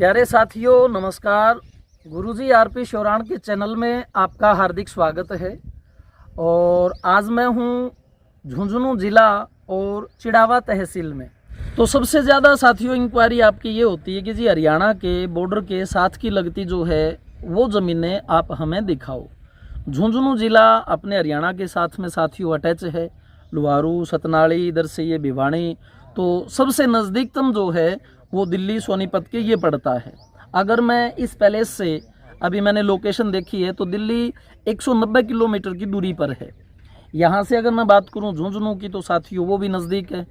प्यारे साथियों नमस्कार। गुरुजी आरपी शोराण के चैनल में आपका हार्दिक स्वागत है। और आज मैं हूँ झुंझुनू ज़िला और चिड़ावा तहसील में। तो सबसे ज़्यादा साथियों इंक्वायरी आपकी ये होती है कि जी हरियाणा के बॉर्डर के साथ की लगती जो है वो ज़मीनें आप हमें दिखाओ। झुंझुनू ज़िला अपने हरियाणा के साथ में साथियों अटैच है। लुहारू, सतनाली, इधर से ये भिवानी, तो सबसे नज़दीकतम जो है वो दिल्ली सोनीपत के ये पड़ता है। अगर मैं इस पैलेस से अभी मैंने लोकेशन देखी है तो दिल्ली 190 किलोमीटर की दूरी पर है। यहाँ से अगर मैं बात करूँ झुंझुनू की तो साथियों वो भी नज़दीक है।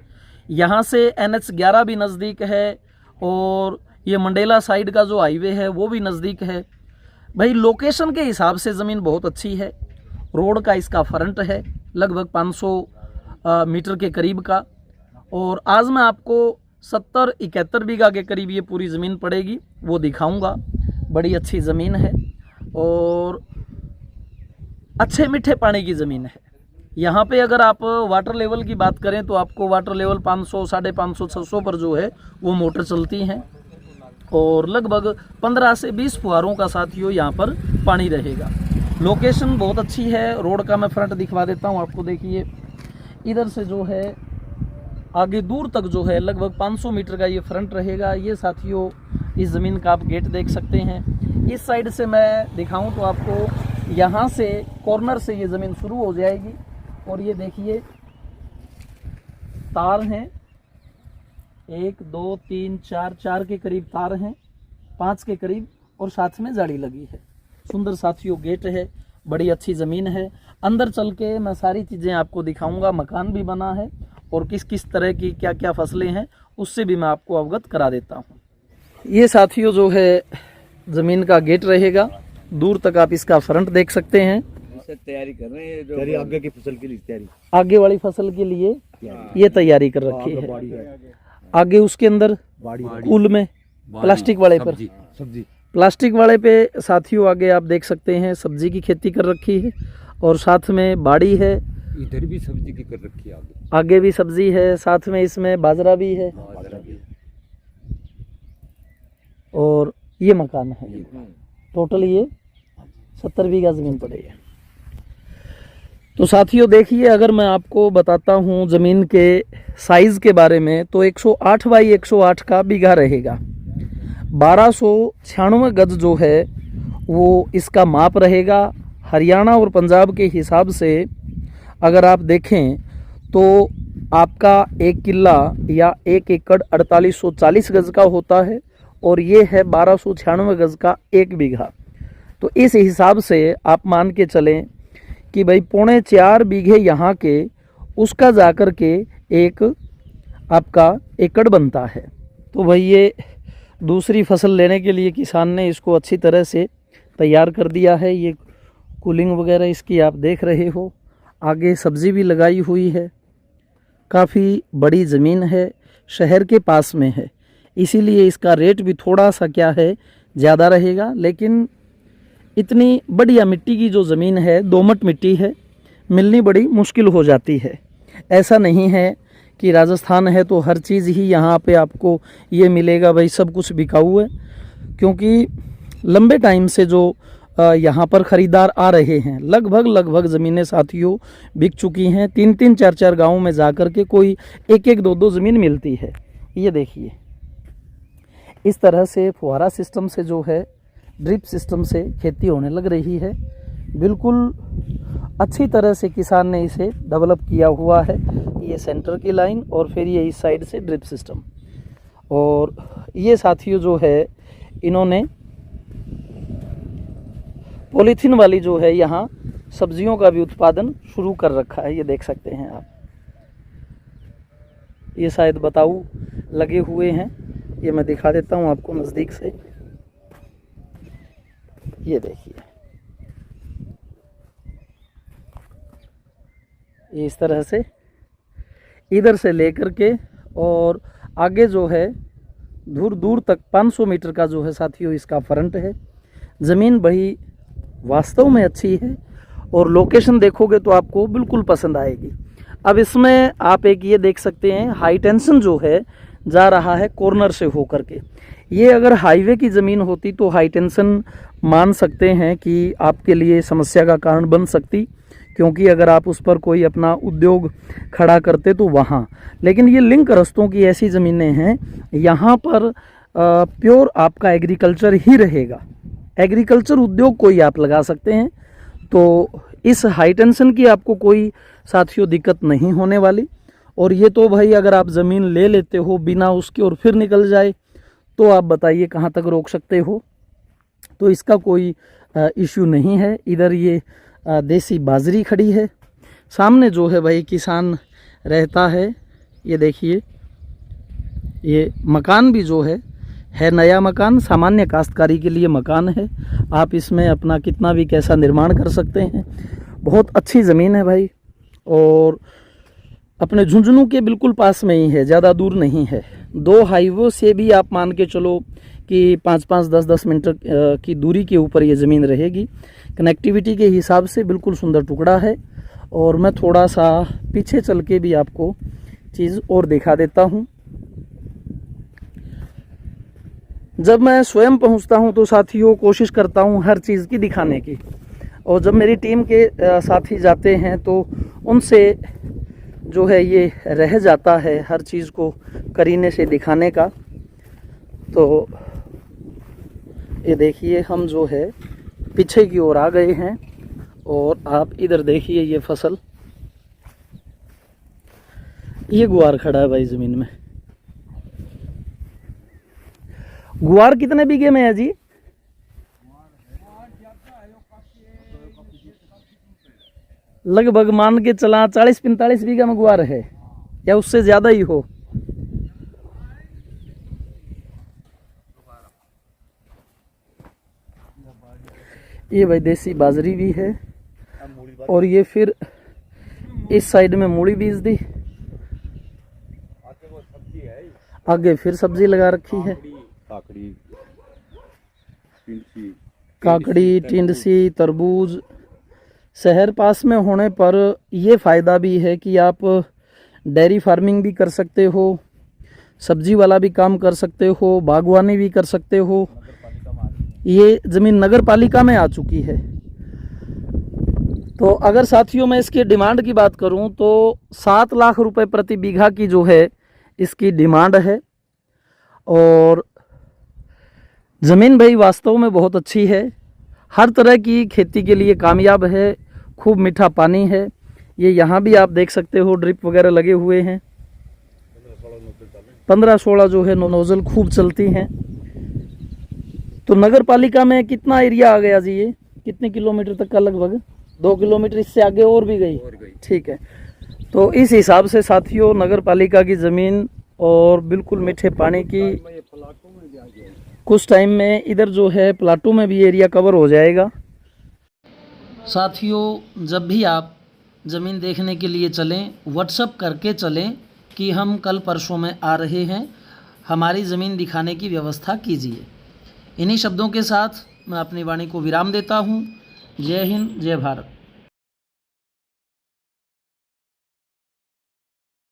यहाँ से NH 11 भी नज़दीक है और ये मंडेला साइड का जो हाईवे है वो भी नज़दीक है। भाई लोकेशन के हिसाब से ज़मीन बहुत अच्छी है। रोड का इसका फ्रंट है लगभग 500 मीटर के करीब का। और आज मैं आपको 70-71 बीघा के करीब ये पूरी ज़मीन पड़ेगी, वो दिखाऊंगा। बड़ी अच्छी ज़मीन है और अच्छे मीठे पानी की ज़मीन है। यहाँ पे अगर आप वाटर लेवल की बात करें तो आपको वाटर लेवल 500, 550, 600 पर जो है वो मोटर चलती हैं और लगभग 15 से 20 फुहारों का साथियों यहाँ पर पानी रहेगा। लोकेशन बहुत अच्छी है। रोड का मैं फ्रंट दिखवा देता हूँ आपको। देखिए इधर से जो है आगे दूर तक जो है लगभग 500 मीटर का ये फ्रंट रहेगा। ये साथियों इस ज़मीन का आप गेट देख सकते हैं। इस साइड से मैं दिखाऊं तो आपको यहाँ से कॉर्नर से ये ज़मीन शुरू हो जाएगी और ये देखिए तार हैं 1 2 3 4 के करीब तार हैं, 5 के करीब, और साथ में जाली लगी है। सुंदर साथियों गेट है, बड़ी अच्छी ज़मीन है। अंदर चल के मैं सारी चीज़ें आपको दिखाऊंगा। मकान भी बना है और किस किस तरह की क्या क्या फसलें हैं उससे भी मैं आपको अवगत करा देता हूँ। ये साथियों जो है ज़मीन का गेट रहेगा। दूर तक आप इसका फ्रंट देख सकते हैं। तैयारी कर रहे हैं जो आगे की फसल के लिए तैयारी, आगे वाली फसल के लिए ये तैयारी कर रखी है। आगे उसके अंदर कूल में प्लास्टिक वाले पर सब्जी प्लास्टिक वाले पे साथियों आगे आप देख सकते हैं सब्जी की खेती कर रखी है और साथ में बाड़ी है। इधर भी सब्जी की कर रखी है, आगे भी सब्जी है, साथ में इसमें बाजरा भी है और ये मकान है। टोटल ये 70 बीघा ज़मीन पड़ेगी। तो साथियों देखिए अगर मैं आपको बताता हूँ ज़मीन के साइज़ के बारे में तो 108 बाई 108 का बीघा रहेगा। 1296 गज जो है वो इसका माप रहेगा। हरियाणा और पंजाब के हिसाब से अगर आप देखें तो आपका 1 किल्ला या 1 एकड़ 4840 गज का होता है और ये है 1296 गज का 1 बीघा। तो इस हिसाब से आप मान के चलें कि भाई 4.25 बीघे यहाँ के उसका जाकर के एक आपका एकड़ बनता है। तो भाई ये दूसरी फसल लेने के लिए किसान ने इसको अच्छी तरह से तैयार कर दिया है। ये कूलिंग वगैरह इसकी आप देख रहे हो। आगे सब्ज़ी भी लगाई हुई है। काफ़ी बड़ी ज़मीन है, शहर के पास में है, इसीलिए इसका रेट भी थोड़ा सा क्या है ज़्यादा रहेगा। लेकिन इतनी बढ़िया मिट्टी की जो ज़मीन है, दोमट मिट्टी है, मिलनी बड़ी मुश्किल हो जाती है। ऐसा नहीं है कि राजस्थान है तो हर चीज़ ही यहाँ पे आपको ये मिलेगा भाई सब कुछ बिकाऊ है। क्योंकि लंबे टाइम से जो यहाँ पर ख़रीदार आ रहे हैं, लगभग ज़मीनें साथियों बिक चुकी हैं। 3-3 4-4 गाँव में जाकर के कोई 1-1 2-2 ज़मीन मिलती है। ये देखिए इस तरह से फुहारा सिस्टम से जो है ड्रिप सिस्टम से खेती होने लग रही है। बिल्कुल अच्छी तरह से किसान ने इसे डेवलप किया हुआ है। ये सेंटर की लाइन और फिर ये इस साइड से ड्रिप सिस्टम। और ये साथियों जो है इन्होंने पॉलीथीन वाली जो है यहाँ सब्जियों का भी उत्पादन शुरू कर रखा है। ये देख सकते हैं आप, ये शायद बताऊ लगे हुए हैं। ये मैं दिखा देता हूँ आपको नज़दीक से। ये देखिए ये इस तरह से इधर से लेकर के और आगे जो है दूर दूर तक 500 मीटर का जो है साथियों इसका फ्रंट है। ज़मीन बड़ी वास्तव में अच्छी है और लोकेशन देखोगे तो आपको बिल्कुल पसंद आएगी। अब इसमें आप एक ये देख सकते हैं हाई टेंशन जो है जा रहा है कॉर्नर से होकर के। ये अगर हाईवे की ज़मीन होती तो हाई टेंशन मान सकते हैं कि आपके लिए समस्या का कारण बन सकती, क्योंकि अगर आप उस पर कोई अपना उद्योग खड़ा करते तो वहाँ, लेकिन ये लिंक रस्तों की ऐसी ज़मीनें हैं, यहाँ पर प्योर आपका एग्रीकल्चर ही रहेगा। एग्रीकल्चर उद्योग कोई आप लगा सकते हैं, तो इस हाई टेंशन की आपको कोई साथियों दिक्कत नहीं होने वाली। और ये तो भाई अगर आप ज़मीन ले लेते हो बिना उसके और फिर निकल जाए तो आप बताइए कहाँ तक रोक सकते हो, तो इसका कोई इश्यू नहीं है। इधर ये देसी बाजरी खड़ी है, सामने जो है भाई किसान रहता है। ये देखिए ये मकान भी जो है नया मकान, सामान्य काश्तकारी के लिए मकान है। आप इसमें अपना कितना भी कैसा निर्माण कर सकते हैं। बहुत अच्छी ज़मीन है भाई, और अपने झुंझुनू के बिल्कुल पास में ही है, ज़्यादा दूर नहीं है। 2 हाईवे से भी आप मान के चलो कि 5-5, 10-10 मिनट की दूरी के ऊपर ये ज़मीन रहेगी। कनेक्टिविटी के हिसाब से बिल्कुल सुंदर टुकड़ा है। और मैं थोड़ा सा पीछे चल के भी आपको चीज़ और दिखा देता हूँ। जब मैं स्वयं पहुँचता हूँ तो साथियों कोशिश करता हूँ हर चीज़ की दिखाने की, और जब मेरी टीम के साथी जाते हैं तो उनसे जो है ये रह जाता है हर चीज़ को करीने से दिखाने का। तो ये देखिए हम जो है पीछे की ओर आ गए हैं, और आप इधर देखिए ये फसल, ये गुआर खड़ा है भाई ज़मीन में। गुआर कितने बीघे में है जी? लगभग मान के चला 40-45 बीघा में गुआर है, या उससे ज़्यादा ही हो। ये भाई देसी बाजरी भी है, और ये फिर इस साइड में मूली बीज दी, आगे फिर सब्जी लगा रखी है, काकड़ी, टिंडसी, तरबूज। शहर पास में होने पर ये फ़ायदा भी है कि आप डेयरी फार्मिंग भी कर सकते हो, सब्जी वाला भी काम कर सकते हो, बागवानी भी कर सकते हो। ये ज़मीन नगर पालिका में आ चुकी है। तो अगर साथियों मैं इसकी डिमांड की बात करूं तो 7 लाख रुपए प्रति बीघा की जो है इसकी डिमांड है। और ज़मीन भाई वास्तव में बहुत अच्छी है, हर तरह की खेती के लिए कामयाब है, खूब मीठा पानी है। ये यहाँ भी आप देख सकते हो ड्रिप वगैरह लगे हुए हैं, 15-16 जो है नोजल खूब चलती हैं। तो नगर पालिका में कितना एरिया आ गया जी? ये कितने किलोमीटर तक का? लगभग 2 किलोमीटर, इससे आगे और भी गई। ठीक है, तो इस हिसाब से साथियों नगर पालिका की ज़मीन और बिल्कुल मीठे पानी की, कुछ टाइम में इधर जो है प्लाटू में भी एरिया कवर हो जाएगा। साथियों जब भी आप ज़मीन देखने के लिए चलें, व्हाट्सअप करके चलें कि हम कल परसों में आ रहे हैं, हमारी ज़मीन दिखाने की व्यवस्था कीजिए। इन्हीं शब्दों के साथ मैं अपनी वाणी को विराम देता हूँ। जय हिंद, जय भारत।